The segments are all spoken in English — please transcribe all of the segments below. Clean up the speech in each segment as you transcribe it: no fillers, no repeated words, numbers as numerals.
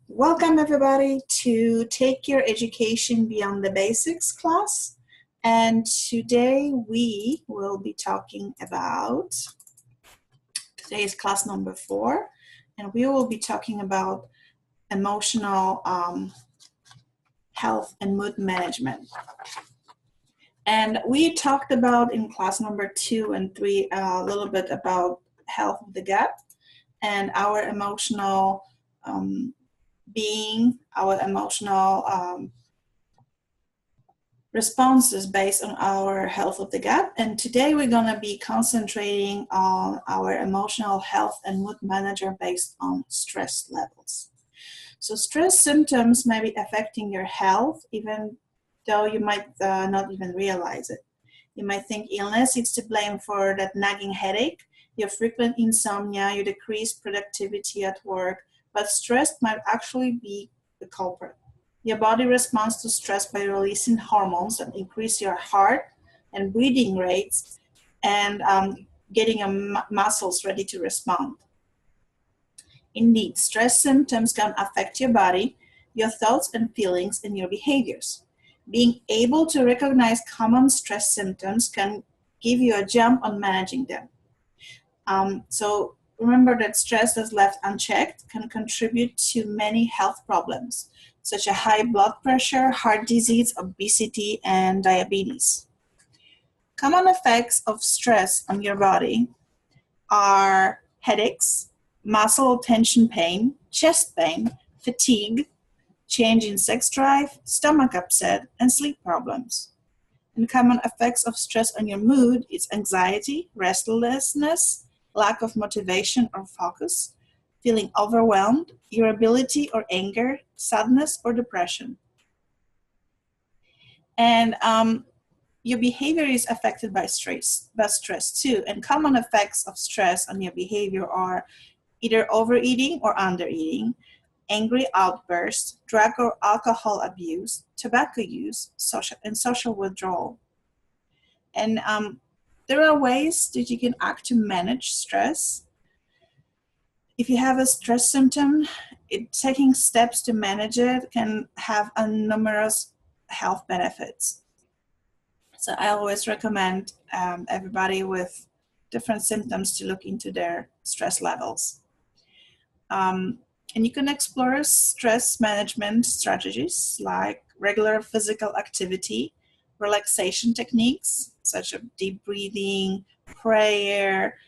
Welcome everybody to Take Your Education Beyond the Basics class. And today we will be talking about, today is class number 4, and we will be talking about emotional health and mood management. And we talked about in class number 2 and 3 a little bit about health of the gut and our emotional being, our emotional responses based on our health of the gut. And today we're going to be concentrating on our emotional health and mood manager based on stress levels. So stress symptoms may be affecting your health, even though you might not even realize it. You might think illness is to blame for that nagging headache, your frequent insomnia, your decreased productivity at work, but stress might actually be the culprit. Your body responds to stress by releasing hormones that increase your heart and breathing rates and getting your muscles ready to respond. Indeed, stress symptoms can affect your body, your thoughts and feelings, and your behaviors. Being able to recognize common stress symptoms can give you a jump on managing them. So remember that stress that's left unchecked can contribute to many health problems, such as high blood pressure, heart disease, obesity, and diabetes. Common effects of stress on your body are headaches, muscle tension pain, chest pain, fatigue, change in sex drive, stomach upset, and sleep problems. And common effects of stress on your mood is anxiety, restlessness, lack of motivation or focus, feeling overwhelmed, irritability or anger, sadness or depression. And your behavior is affected by stress too. And common effects of stress on your behavior are either overeating or undereating, angry outbursts, drug or alcohol abuse, tobacco use, social withdrawal. And there are ways that you can act to manage stress. If you have a stress symptom, taking steps to manage it can have numerous health benefits. So I always recommend everybody with different symptoms to look into their stress levels. And you can explore stress management strategies like regular physical activity, relaxation techniques such as deep breathing, prayer,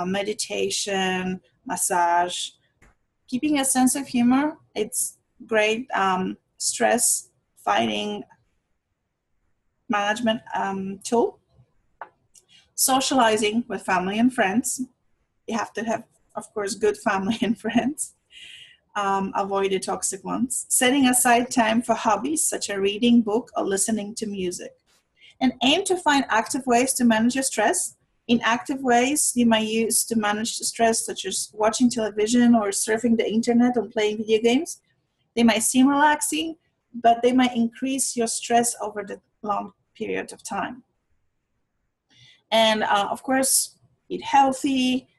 meditation, massage. Keeping a sense of humor, it's great stress fighting management tool. Socializing with family and friends. You have to have, of course, good family and friends. Avoid the toxic ones. Setting aside time for hobbies such as reading, book, or listening to music. And aim to find active ways to manage your stress. Inactive ways you might use to manage the stress, such as watching television or surfing the internet or playing video games. They might seem relaxing, but they might increase your stress over the long period of time. And of course, eat healthy,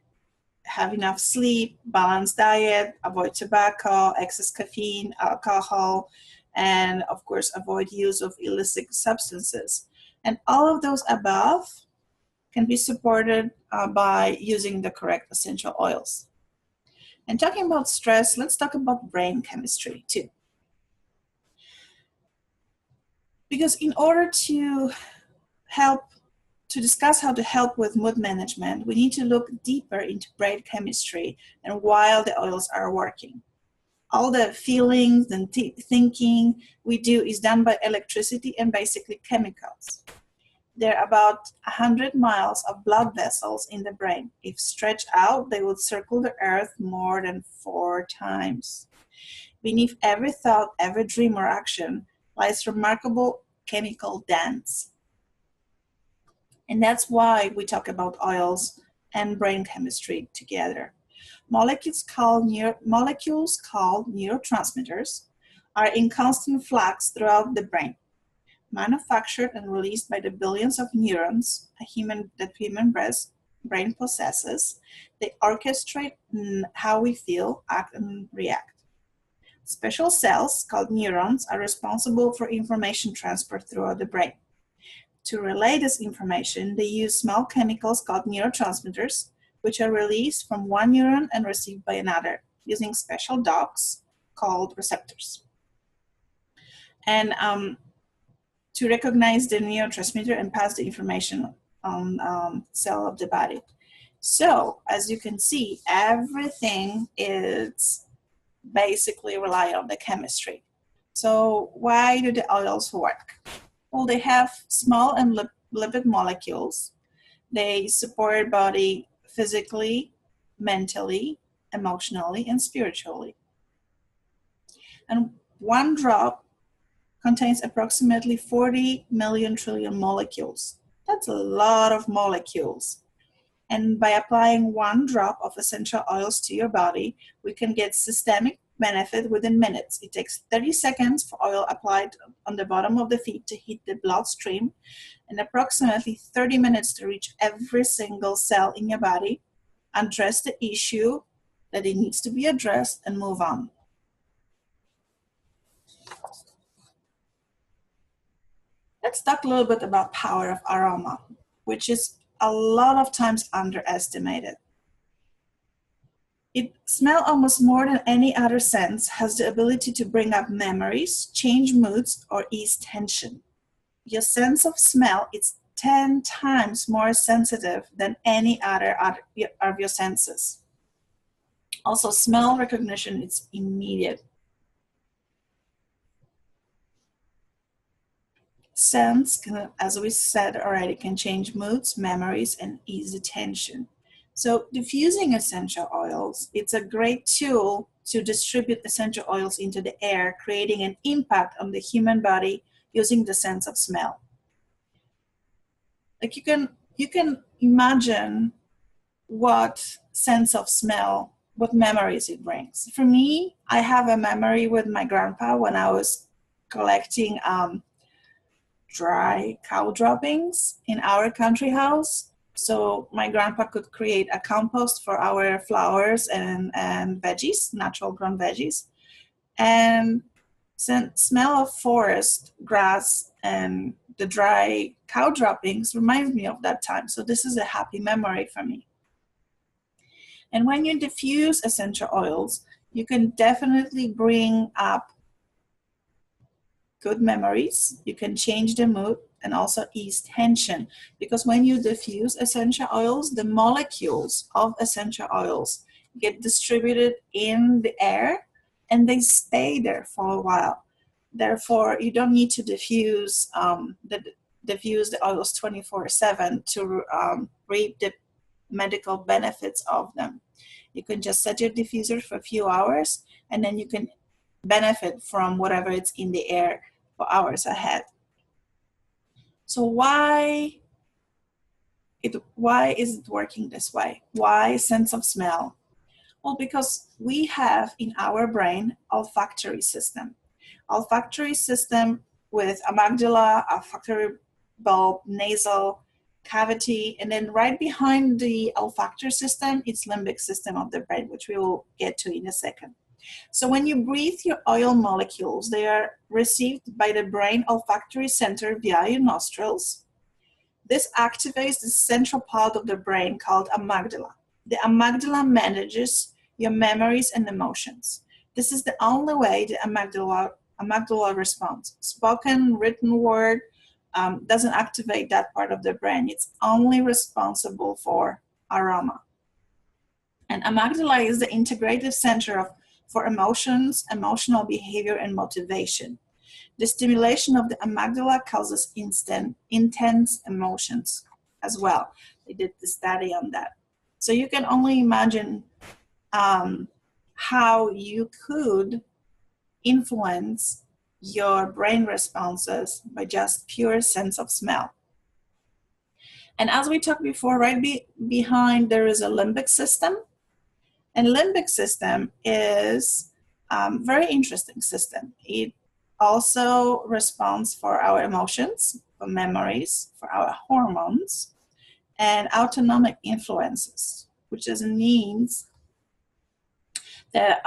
have enough sleep, balanced diet, avoid tobacco, excess caffeine, alcohol, and of course, avoid use of illicit substances. And all of those above can be supported by using the correct essential oils. And talking about stress, let's talk about brain chemistry too. Because in order to discuss how to help with mood management, we need to look deeper into brain chemistry and while the oils are working. All the feelings and thinking we do is done by electricity and basically chemicals. There are about 100 miles of blood vessels in the brain. If stretched out, they would circle the earth more than 4 times. Beneath every thought, every dream or action lies remarkable chemical dance. And that's why we talk about oils and brain chemistry together. Molecules called neurotransmitters are in constant flux throughout the brain. Manufactured and released by the billions of neurons that human brain possesses, they orchestrate how we feel, act, and react. Special cells called neurons are responsible for information transport throughout the brain. To relay this information, they use small chemicals called neurotransmitters, which are released from one neuron and received by another using special docks called receptors. And to recognize the neurotransmitter and pass the information on cell of the body. So, as you can see, everything is basically rely on the chemistry. So why do the oils work? Well, they have small and lipid molecules. They support body physically, mentally, emotionally, and spiritually. And one drop contains approximately 40 million trillion molecules. That's a lot of molecules. And by applying one drop of essential oils to your body, we can get systemic benefit within minutes. It takes 30 seconds for oil applied on the bottom of the feet to hit the bloodstream, and approximately 30 minutes to reach every single cell in your body, address the issue that it needs to be addressed, and move on. Let's talk a little bit about power of aroma, which is a lot of times underestimated. Smell, almost more than any other sense, has the ability to bring up memories, change moods, or ease tension. Your sense of smell is 10 times more sensitive than any other of your senses. Also, smell recognition is immediate. Scents, as we said already, can change moods, memories, and ease attention. So diffusing essential oils, it's a great tool to distribute essential oils into the air, creating an impact on the human body using the sense of smell. Like you can imagine what sense of smell, what memories it brings. For me, I have a memory with my grandpa when I was collecting dry cow droppings in our country house. So my grandpa could create a compost for our flowers and veggies, natural grown veggies. And smell of forest, grass, and the dry cow droppings reminds me of that time. So this is a happy memory for me. And when you diffuse essential oils, you can definitely bring up good memories, you can change the mood, and also ease tension. Because when you diffuse essential oils, the molecules of essential oils get distributed in the air and they stay there for a while. Therefore, you don't need to diffuse the oils 24/7 to reap the medical benefits of them. You can just set your diffuser for a few hours and then you can benefit from whatever it's in the air for hours ahead. So why is it working this way? Why sense of smell? Well, because we have in our brain olfactory system. Olfactory system with amygdala, olfactory bulb, nasal cavity, and then right behind the olfactory system, it's limbic system of the brain, which we will get to in a second. So when you breathe your oil molecules, they are received by the brain olfactory center via your nostrils. This activates the central part of the brain called amygdala. The amygdala manages your memories and emotions. This is the only way the amygdala responds. Spoken, written word doesn't activate that part of the brain. It's only responsible for aroma. And amygdala is the integrative center for emotions, emotional behavior, and motivation. The stimulation of the amygdala causes intense emotions as well. They did the study on that. So you can only imagine how you could influence your brain responses by just pure sense of smell. And as we talked before, right behind there is a limbic system. And limbic system is a very interesting system. It also responds for our emotions, for memories, for our hormones, and autonomic influences, which means that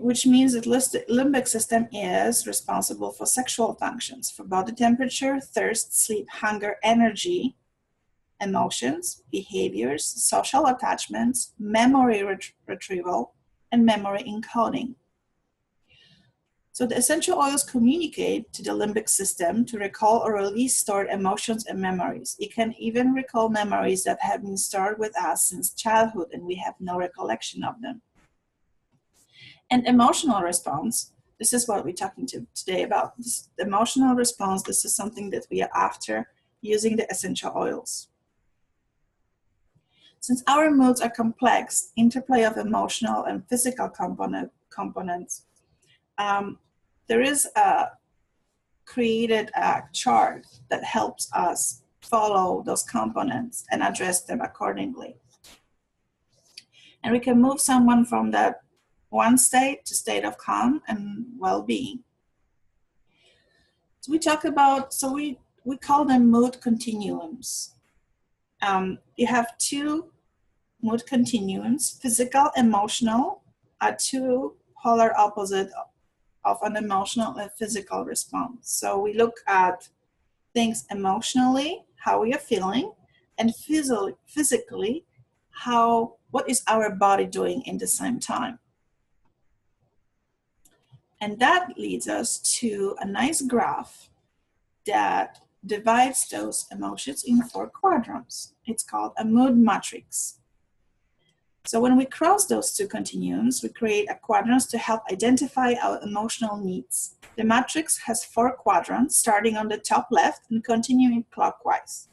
which means that the limbic system is responsible for sexual functions, for body temperature, thirst, sleep, hunger, energy, emotions, behaviors, social attachments, memory retrieval, and memory encoding. So the essential oils communicate to the limbic system to recall or release stored emotions and memories. It can even recall memories that have been stored with us since childhood and we have no recollection of them. And emotional response, this is what we're talking today about. This emotional response, this is something that we are after using the essential oils. Since our moods are complex, interplay of emotional and physical components, there is created a chart that helps us follow those components and address them accordingly. And we can move someone from that one state to state of calm and well-being. So we talk about, we call them mood continuums. You have two mood continuums. Physical, emotional are two polar opposite of an emotional and physical response. So we look at things emotionally, how we are feeling, and physically, what is our body doing in the same time. And that leads us to a nice graph that divides those emotions in 4 quadrants. It's called a mood matrix. So when we cross those 2 continuums, we create a quadrants to help identify our emotional needs. The matrix has 4 quadrants, starting on the top left and continuing clockwise.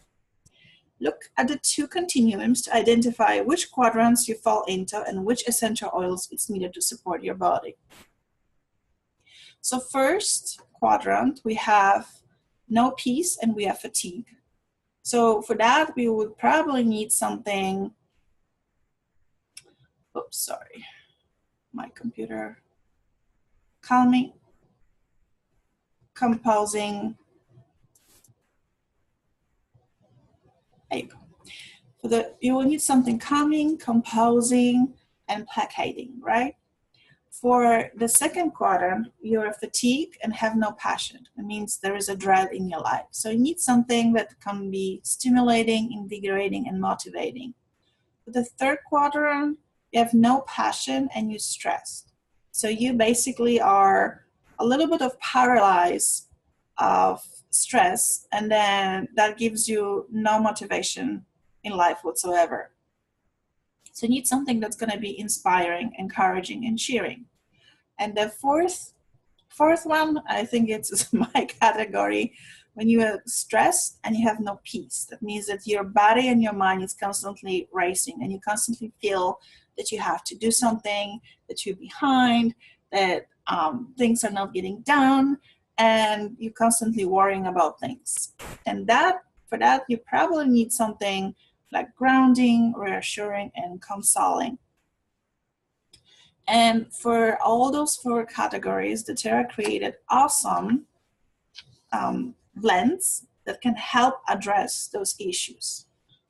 Look at the 2 continuums to identify which quadrants you fall into and which essential oils it's needed to support your body. So first quadrant, we have no peace and we have fatigue. So for that, we would probably need something, oops, sorry, my computer, calming, composing, there you go. You will need something calming, composing, and placating, right? For the second quadrant, you're fatigued and have no passion. It means there is a dread in your life. So you need something that can be stimulating, invigorating, and motivating. For the third quadrant, you have no passion and you're stressed. So you basically are a little bit of paralyzed of stress, and then that gives you no motivation in life whatsoever. So you need something that's going to be inspiring, encouraging, and cheering. And the fourth one, I think it's my category, when you are stressed and you have no peace. That means that your body and your mind is constantly racing and you constantly feel that you have to do something, that you're behind, that things are not getting done, and you're constantly worrying about things. And for that, you probably need something like grounding, reassuring, and consoling. And for all those 4 categories, the Terra created awesome blends that can help address those issues.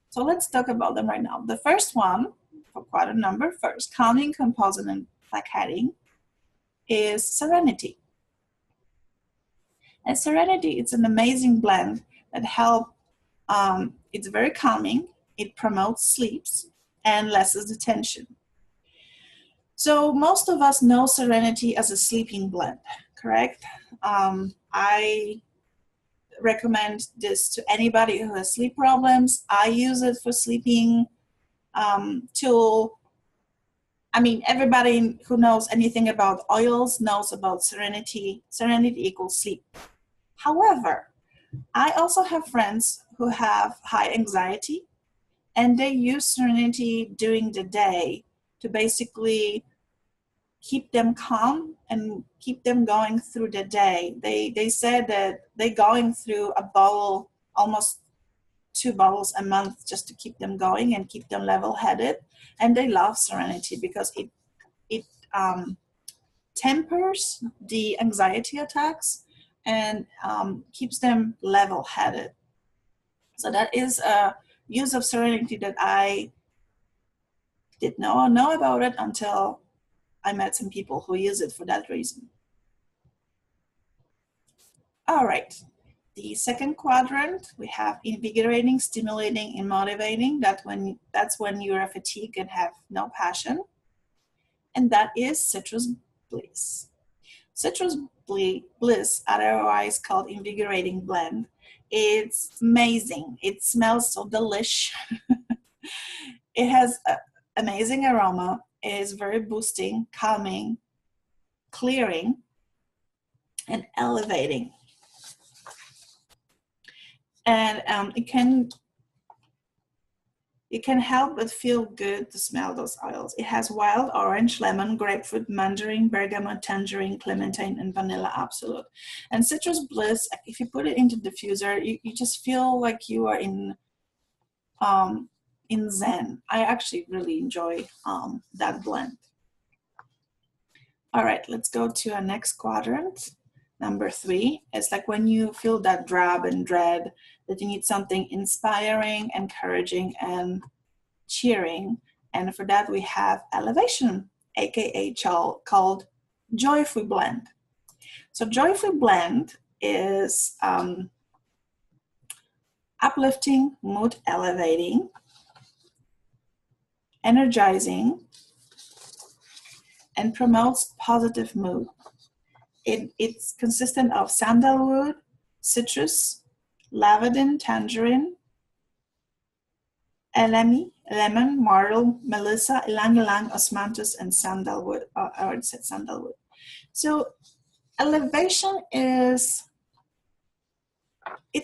So let's talk about them right now. The first one, for quadrant number first, calming, composing, and placating, is Serenity. And Serenity, it's an amazing blend that helps, it's very calming, it promotes sleeps, and lessens the tension. So most of us know Serenity as a sleeping blend, correct? I recommend this to anybody who has sleep problems. I use it for sleeping everybody who knows anything about oils knows about Serenity. Serenity equals sleep. However, I also have friends who have high anxiety, and they use Serenity during the day to basically keep them calm and keep them going through the day. They said that they're going through a bottle, almost 2 bottles a month, just to keep them going and keep them level-headed. And they love Serenity because it tempers the anxiety attacks and keeps them level-headed. So that is a use of Serenity that I did not know about it until I met some people who use it for that reason. All right. The second quadrant, we have invigorating, stimulating, and motivating. That's when you're fatigued and have no passion. And that is citrus bliss. Citrus bliss, otherwise called invigorating blend, it's amazing. It smells so delish. It has an amazing aroma. It is very boosting, calming, clearing, and elevating. And it can help but feel good to smell those oils. It has wild orange, lemon, grapefruit, mandarin, bergamot, tangerine, clementine, and vanilla absolute. And citrus bliss, if you put it into diffuser, you just feel like you are in Zen. I actually really enjoy that blend. All right, let's go to our next quadrant. Number 3, it's like when you feel that drab and dread, that you need something inspiring, encouraging, and cheering. And for that, we have elevation, aka called Joyful Blend. So Joyful Blend is uplifting, mood elevating, energizing, and promotes positive mood. It's consistent of sandalwood, citrus, lavender, tangerine, elemi, lemon, myrtle, melissa, ylang-ylang, osmanthus, and sandalwood. I already said sandalwood. So elevation it's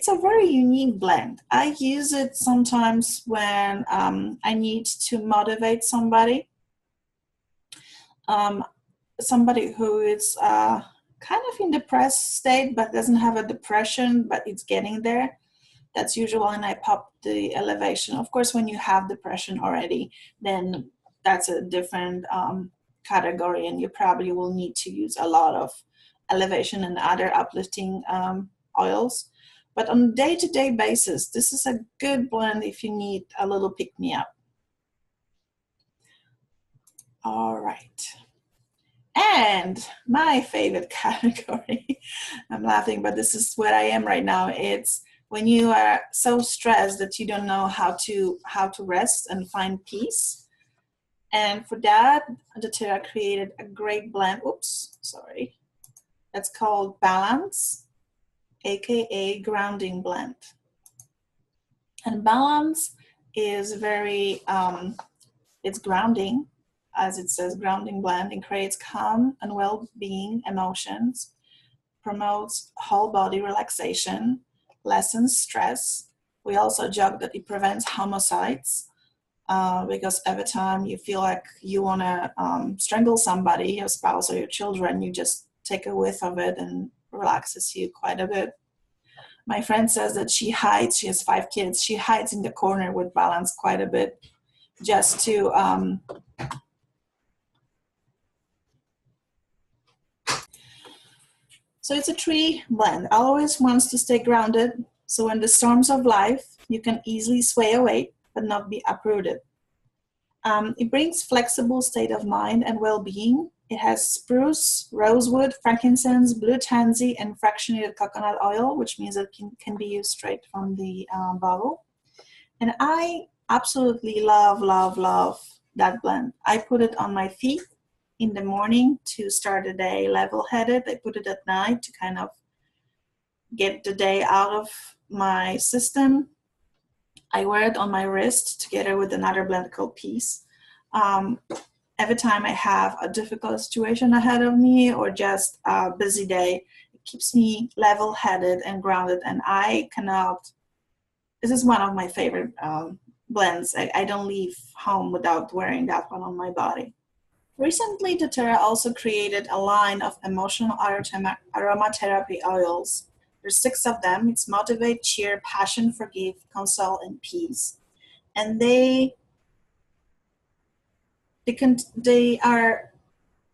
a very unique blend. I use it sometimes when I need to motivate somebody. Somebody who is kind of in depressed state but doesn't have a depression, but it's getting there. That's usually when I pop the elevation. Of course, when you have depression already, then that's a different category, and you probably will need to use a lot of elevation and other uplifting oils. But on a day-to-day basis, this is a good blend if you need a little pick-me-up. All right. And my favorite category, I'm laughing, but this is where I am right now. It's when you are so stressed that you don't know how to rest and find peace. And for that, doTERRA created a great blend. Oops, sorry. That's called Balance, aka Grounding Blend. And Balance is very, it's grounding, as it says, grounding blend, and creates calm and well-being emotions, promotes whole body relaxation, lessens stress. We also joke that it prevents homicides because every time you feel like you want to strangle somebody, your spouse or your children, you just take a whiff of it and relaxes you quite a bit. My friend says that she hides, she has 5 kids, she hides in the corner with Balance quite a bit just to so it's a tree blend. Always wants to stay grounded, so in the storms of life, you can easily sway away, but not be uprooted. It brings flexible state of mind and well-being. It has spruce, rosewood, frankincense, blue tansy, and fractionated coconut oil, which means it can be used straight from the bottle. And I absolutely love, love, love that blend. I put it on my feet in the morning to start the day level-headed. I put it at night to kind of get the day out of my system. I wear it on my wrist together with another blend called Peace. Every time I have a difficult situation ahead of me or just a busy day, it keeps me level-headed and grounded, and I cannot, this is one of my favorite blends. I don't leave home without wearing that one on my body. Recently, doTERRA also created a line of emotional aromatherapy oils. There's 6 of them. It's Motivate, Cheer, Passion, Forgive, Console, and Peace. And they are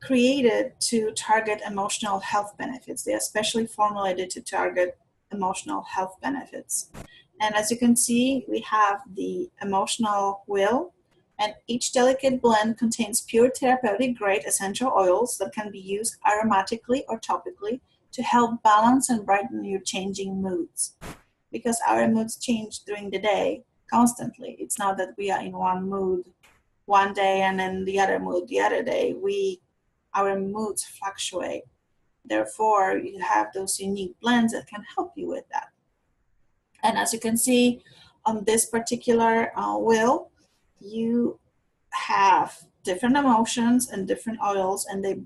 created to target emotional health benefits. They are specially formulated to target emotional health benefits. And as you can see, we have the emotional will And each delicate blend contains pure therapeutic grade essential oils that can be used aromatically or topically to help balance and brighten your changing moods. Because our moods change during the day constantly. It's not that we are in one mood one day and then the other mood the other day. Our moods fluctuate. Therefore, you have those unique blends that can help you with that. And as you can see on this particular wheel, you have different emotions and different oils, and they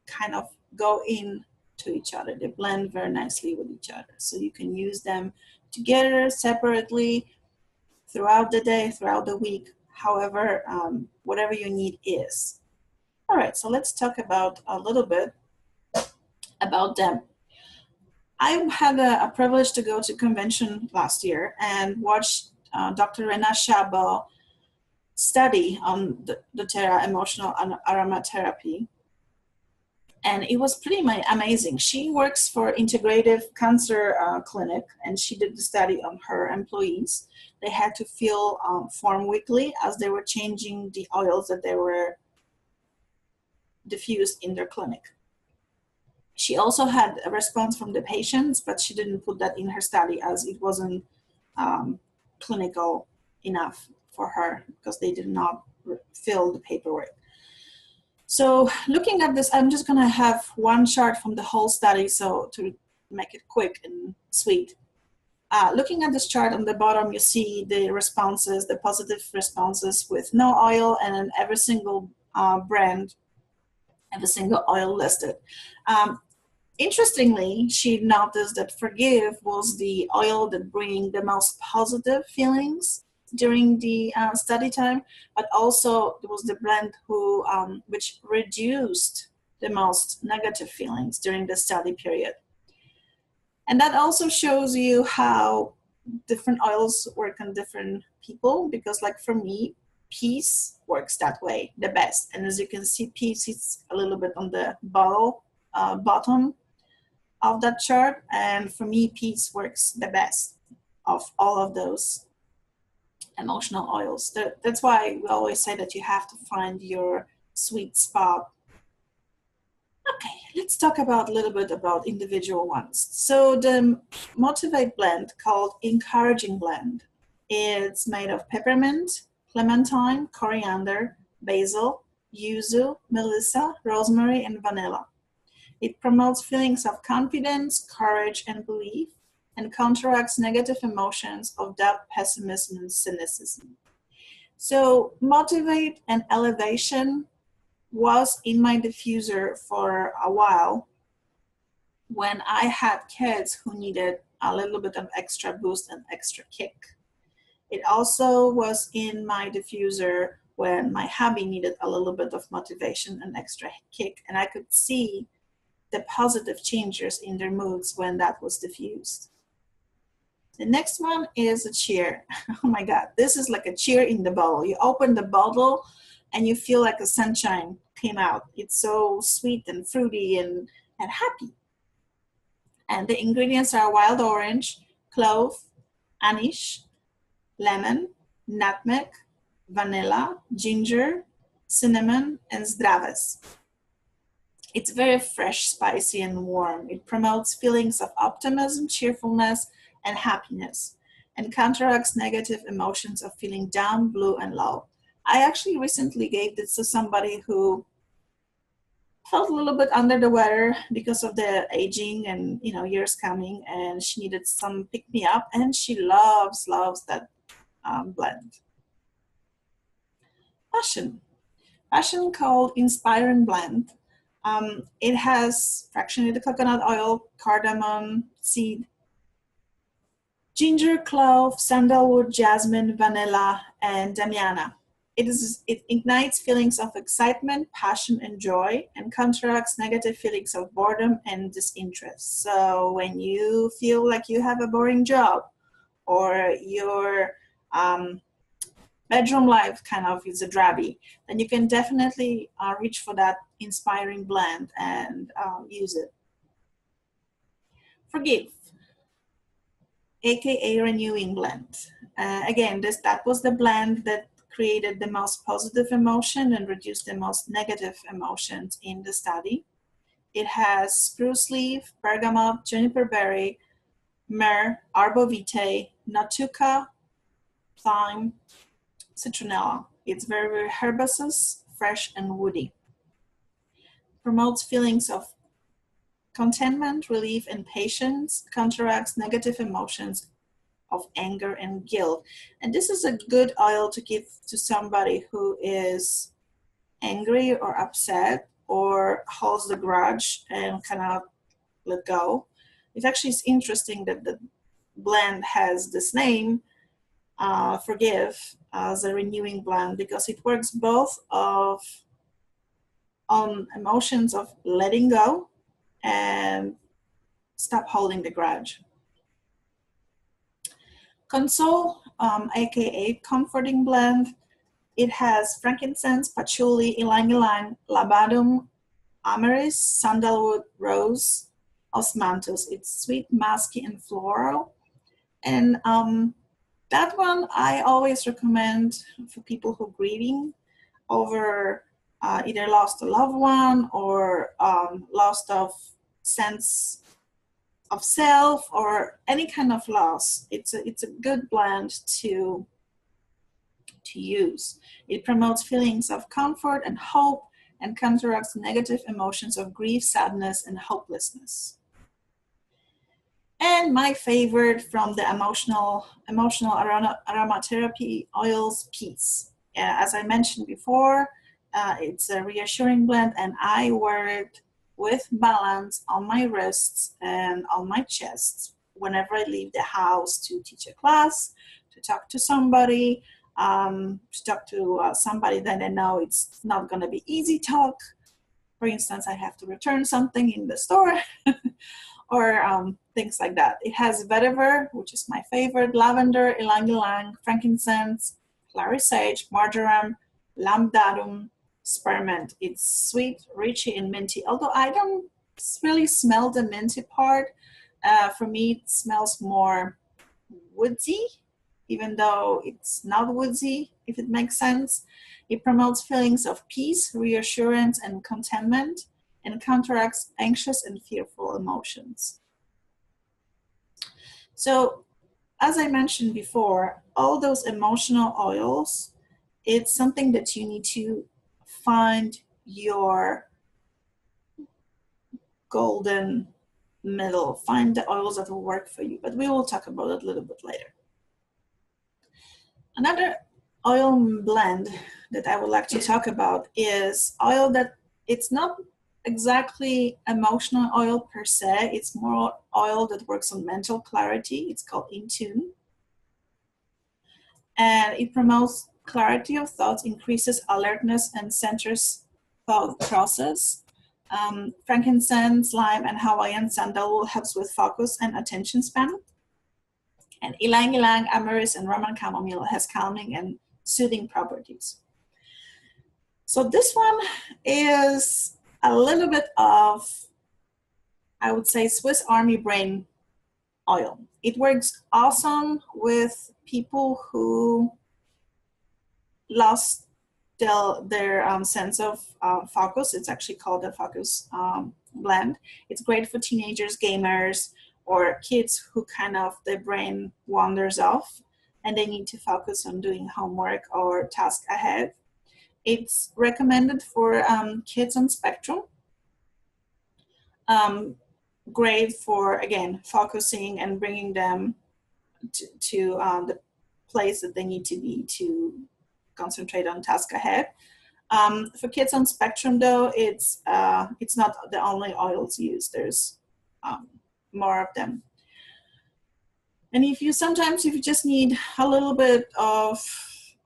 kind of go in to each other. They blend very nicely with each other. So you can use them together, separately, throughout the day, throughout the week, however, whatever your need is. All right, so let's talk about a little bit about them. I had a privilege to go to convention last year and watch Dr. Rena Shabo study on the doTERRA emotional aromatherapy. And it was pretty amazing. She works for Integrative Cancer Clinic, and she did the study on her employees. They had to fill form weekly as they were changing the oils that they were diffused in their clinic. She also had a response from the patients, but she didn't put that in her study as it wasn't clinical enough for her because they did not fill the paperwork. So looking at this, I'm just gonna have one chart from the whole study, so to make it quick and sweet. Looking at this chart on the bottom, you see the responses, the positive responses with no oil, and then every single brand, every single oil listed. Interestingly, she noticed that Forgive was the oil that bring the most positive feelings during the study time, but also it was the blend which reduced the most negative feelings during the study period. And that also shows you how different oils work on different people, because like for me, peace works that way the best. And as you can see, peace is a little bit on the bottom of that chart, and for me, peace works the best of all of those emotional oils. That's why we always say that you have to find your sweet spot. Okay, let's talk about a little bit about individual ones. So the Motivate blend, called Encouraging Blend, it's made of peppermint, clementine, coriander, basil, yuzu, melissa, rosemary, and vanilla. It promotes feelings of confidence, courage, and belief, and counteracts negative emotions of doubt, pessimism, and cynicism. So Motivate and Elevation was in my diffuser for a while when I had kids who needed a little bit of extra boost and extra kick. It also was in my diffuser when my hubby needed a little bit of motivation and extra kick, and I could see the positive changes in their moods when that was diffused. The next one is a cheer. Oh my God, this is like a cheer in the bottle. You open the bottle and you feel like the sunshine came out. It's so sweet and fruity and happy. And the ingredients are wild orange, clove, anise, lemon, nutmeg, vanilla, ginger, cinnamon, and zdraves. It's very fresh, spicy, and warm. It promotes feelings of optimism, cheerfulness, and happiness, and counteracts negative emotions of feeling down, blue, and low. I actually recently gave this to somebody who felt a little bit under the weather because of the aging and years coming, and she needed some pick me up, and she loves that blend. Passion, called Inspiring Blend. It has fractionated coconut oil, cardamom seed, ginger, clove, sandalwood, jasmine, vanilla, and damiana. It ignites feelings of excitement, passion, and joy, and counteracts negative feelings of boredom and disinterest. So when you feel like you have a boring job, or your bedroom life kind of is a drabby, then you can definitely reach for that inspiring blend and use it. Forgive, aka Renewing Blend. Again, that was the blend that created the most positive emotion and reduced the most negative emotions in the study. It has spruce leaf, bergamot, juniper berry, myrrh, arbovitae, natuca, thyme, citronella. It's very, very herbaceous, fresh, and woody. Promotes feelings of contentment, relief, and patience, counteracts negative emotions of anger and guilt. And this is a good oil to give to somebody who is angry or upset or holds the grudge and cannot let go. It actually is interesting that the blend has this name, Forgive, as a renewing blend, because it works both on emotions of letting go and stop holding the grudge. Console, aka comforting blend, it has frankincense, patchouli, ylang ylang, labadum, amyris, sandalwood, rose, osmanthus. It's sweet, musky, and floral. And that one I always recommend for people who are grieving over either lost a loved one or lost of sense of self or any kind of loss. It's a good blend to use. It promotes feelings of comfort and hope and counteracts negative emotions of grief, sadness, and hopelessness. And my favorite from the emotional aromatherapy oils, Peace. As I mentioned before, it's a reassuring blend, and I wear it with balance on my wrists and on my chest whenever I leave the house to teach a class, to talk to somebody, somebody that I know it's not going to be easy talk. For instance, I have to return something in the store or things like that. It has vetiver, which is my favorite, lavender, ylang ylang, frankincense, clary sage, marjoram, lambdatum, spearmint. It's sweet, rich, and minty. Although I don't really smell the minty part. For me, it smells more woodsy, even though it's not woodsy, if it makes sense. It promotes feelings of peace, reassurance, and contentment, and counteracts anxious and fearful emotions. So, as I mentioned before, all those emotional oils, it's something that you need to find your golden middle, find the oils that will work for you, but we will talk about it a little bit later. Another oil blend that I would like to talk about is oil that it's not exactly emotional oil per se, it's more oil that works on mental clarity. It's called In Tune. And it promotes clarity of thoughts, increases alertness, and centers thought process. Frankincense, lime, and Hawaiian sandalwood helps with focus and attention span. And ylang ylang, amyris, and Roman chamomile has calming and soothing properties. So this one is a little bit of, I would say, Swiss Army brain oil. It works awesome with people who lost their sense of focus. It's actually called a focus blend. It's great for teenagers, gamers, or kids who kind of their brain wanders off and they need to focus on doing homework or task ahead. It's recommended for kids on spectrum. Great for, again, focusing and bringing them to the place that they need to be to concentrate on task ahead. For kids on spectrum, though, it's not the only oils used. There's more of them. And if you just need a little bit of,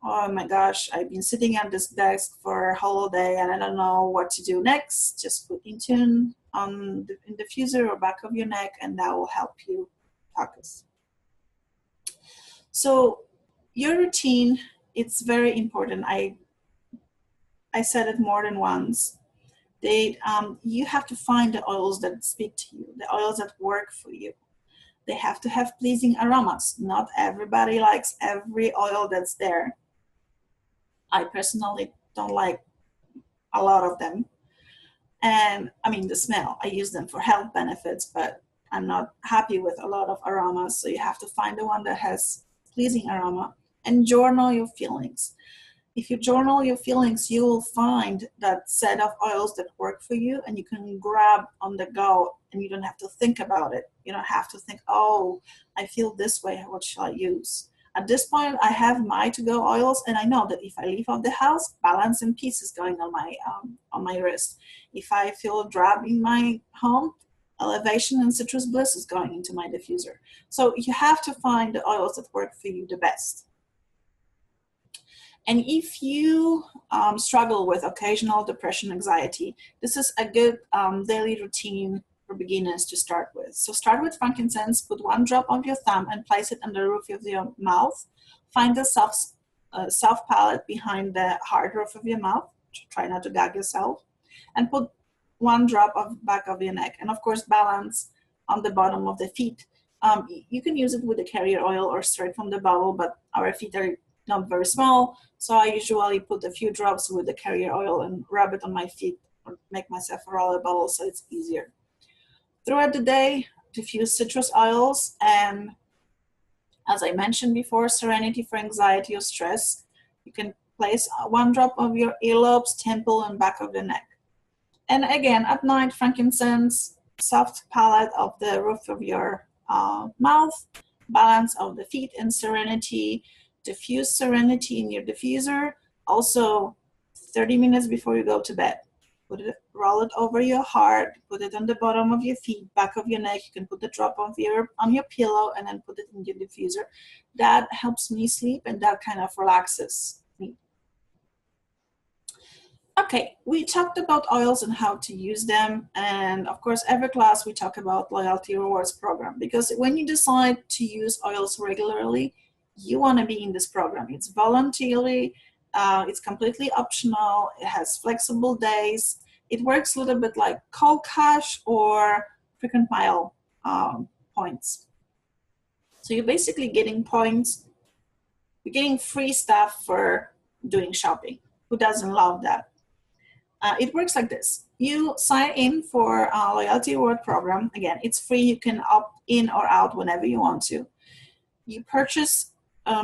oh my gosh, I've been sitting at this desk for a whole day and I don't know what to do next, just put In Tune in the diffuser or back of your neck, and that will help you focus. So your routine, it's very important. I said it more than once. You have to find the oils that speak to you, the oils that work for you. They have to have pleasing aromas. Not everybody likes every oil that's there. I personally don't like a lot of them. And I mean, the smell, I use them for health benefits, but I'm not happy with a lot of aromas. So you have to find the one that has pleasing aroma and journal your feelings. If you journal your feelings, you will find that set of oils that work for you, and you can grab on the go, and you don't have to think about it. You don't have to think, oh, I feel this way, what shall I use? At this point, I have my to-go oils, and I know that if I leave out the house, Balance and Peace is going on my wrist. If I feel drab in my home, Elevation and Citrus Bliss is going into my diffuser. So you have to find the oils that work for you the best. And if you struggle with occasional depression, anxiety, this is a good daily routine for beginners to start with. So start with frankincense, put 1 drop on your thumb and place it on the roof of your mouth. Find the soft palate behind the hard roof of your mouth. Try not to gag yourself. And put 1 drop on the back of your neck. And of course, Balance on the bottom of the feet. You can use it with the carrier oil or straight from the bottle, but our feet are not very small, so I usually put a few drops with the carrier oil and rub it on my feet or make myself a roller bottle so it's easier. Throughout the day, diffuse citrus oils, and as I mentioned before, Serenity for anxiety or stress. You can place 1 drop of your earlobes, temple, and back of the neck. And again, at night, frankincense, soft palate of the roof of your mouth, Balance of the feet, and Serenity. Diffuse Serenity in your diffuser. Also, 30 minutes before you go to bed. Roll it over your heart, put it on the bottom of your feet, back of your neck. You can put the drop on your pillow and then put it in your diffuser. That helps me sleep, and that kind of relaxes me. Okay, we talked about oils and how to use them. And of course, every class we talk about loyalty rewards program, because when you decide to use oils regularly, you want to be in this program. It's voluntary, it's completely optional, it has flexible days. It works a little bit like Cold Cash or frequent mile points. So you're basically getting points, you're getting free stuff for doing shopping. Who doesn't love that? It works like this. You sign in for a loyalty reward program. Again, it's free. You can opt in or out whenever you want to. You purchase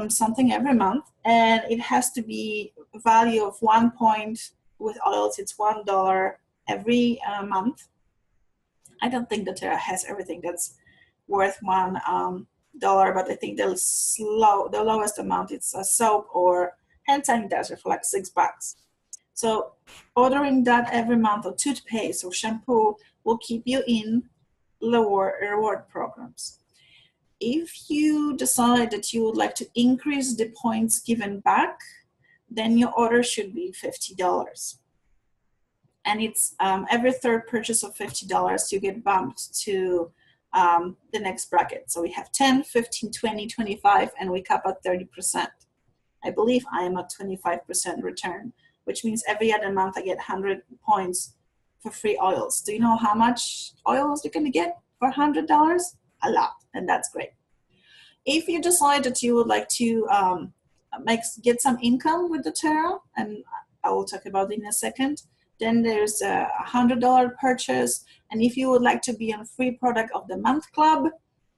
something every month, and it has to be a value of 1 point. With oils, it's $1 every month. I don't think that Terra has everything that's worth $1, but I think the lowest amount it's a soap or hand sanitizer for like $6. So ordering that every month, or toothpaste or shampoo, will keep you in lower reward programs. If you decide that you would like to increase the points given back, then your order should be $50. And it's every third purchase of $50, you get bumped to the next bracket. So we have 10, 15, 20, 25, and we cap at 30%. I believe I am at 25% return, which means every other month I get 100 points for free oils. Do you know how much oils you can get for $100? A lot, and that's great. If you decide that you would like to get some income with doTERRA, and I will talk about it in a second, then there's a $100 purchase. And if you would like to be on free product of the month club,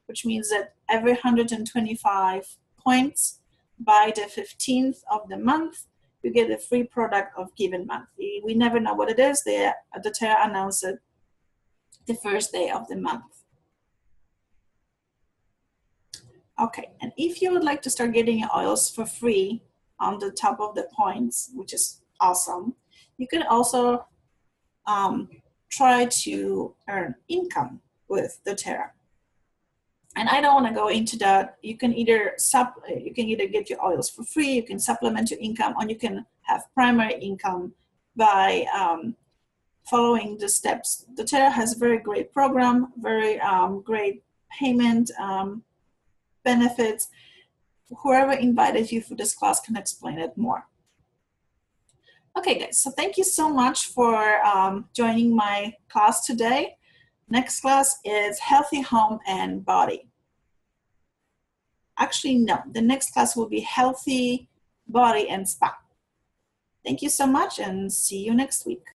which means that every 125 points by the 15th of the month, you get a free product of given month. We never know what it is. doTERRA announced it the first day of the month. Okay, and if you would like to start getting your oils for free on the top of the points, which is awesome, you can also try to earn income with doTERRA. And I don't want to go into that. You can either get your oils for free, you can supplement your income, or you can have primary income by following the steps. doTERRA has a very great program, very great payment benefits. Whoever invited you for this class can explain it more. Okay, guys, so thank you so much for joining my class today. Next class is Healthy Home and Body. Actually, no, the next class will be Healthy Body and Spa. Thank you so much and see you next week.